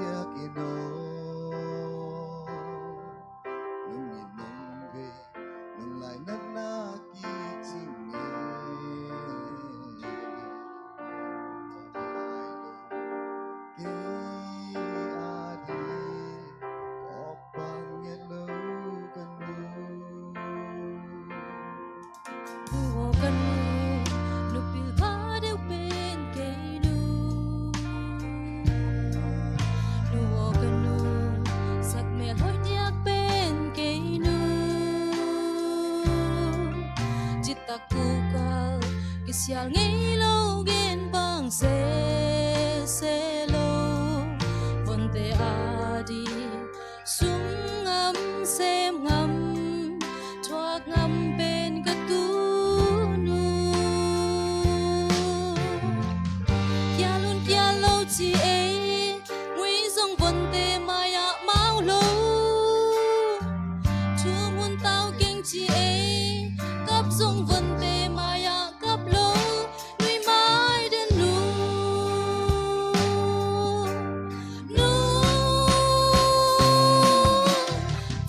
yakino nung inong be nung lai nak nakitinge ki adi kopang yelo kanu Huo kanu nupil padeu pen keinu Huo kanu sak me hoi diak pen keinu Jitaku kal kisial ngelo gen bang se lo Vonte adi sungam sem ngam Thuak ngam pen katunu Kialun kialo chi e Ngui zong vonte maya mau lo Chu mun tao keng chi e Kap zong vonte maya kap lo Nui mai den nu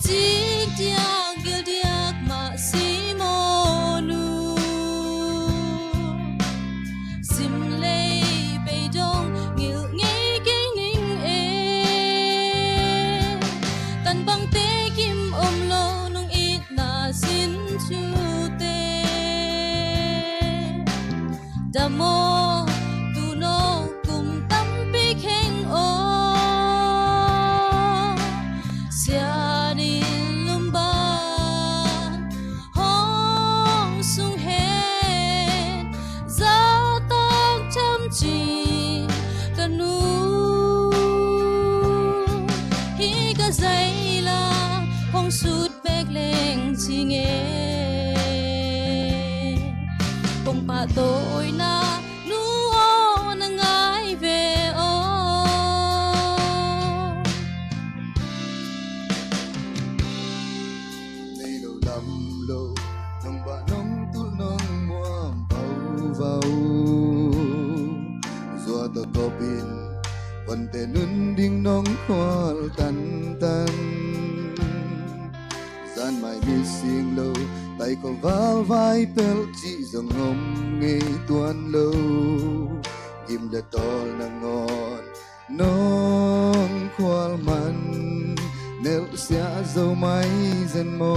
Jik diak gil diak ma si mo nu Sim lei bei dong ngil ngay cây ning e Tan bang te kim lo nung it na sin chu te Damo tu no kum tam pi keng o Siani lumba hong sung hen Za tak cham chi kanu Hi ka zai la hong sut bek leng chi nge Bông pa tôi na nu o na ngai về o nay lâu lắm lâu nông ba nông tu nông muam bau vau zua to kopin vấn te nun ding nong khoal tan tan gian mai mi sing lâu tay ko val vai pel chi zong ngom nge tuan lâu gim le tol na ngon nong khoal man nel sia zo mai zen mo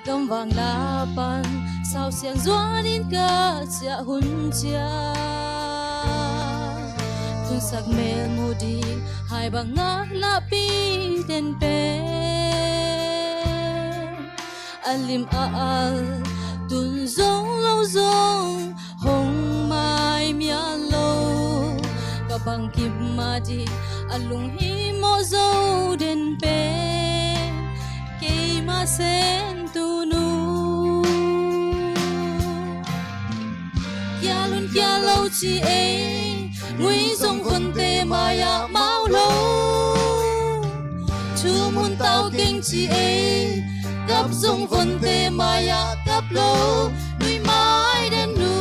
Gam vàng la pan sao xiang doa din ka chia hun chia Tun sak mel mudi hai bang nga la pi den pe Alim al tun zong lo zong hong mai mia lo Kabang kim madi alung hi mo zo den pe Kei ma sen tu nu Kialun kialo chi e Ngui zong von te maya mau lo Chu mun tao keng chi e Kap zong von te maya kap lo Nui mai den nu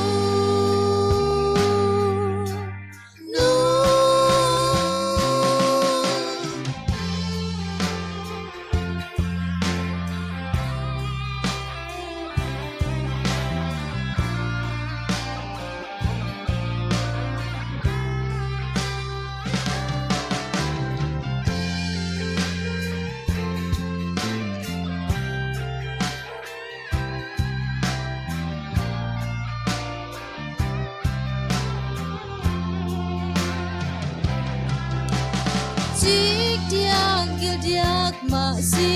Jik diak gil diak ma si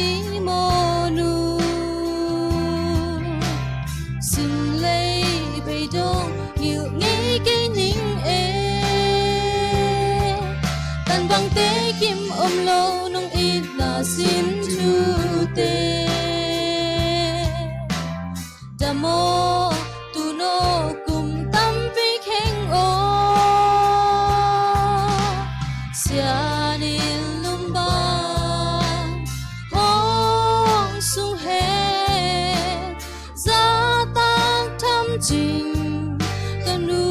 mo nu Sim lei bei dong ngil ngay cây ning e Tan bang te kim lo nung it na sin chu te Damo tu no kum tam pi keng o Siani lumba hong sung hen Za tak tam jing kanu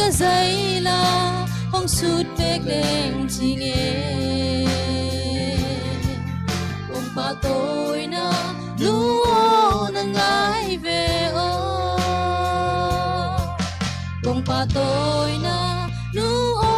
mưa dày là hong sút bek đen chi nghe ông ba tôi na luo na ngai về ô ông ba tôi na luo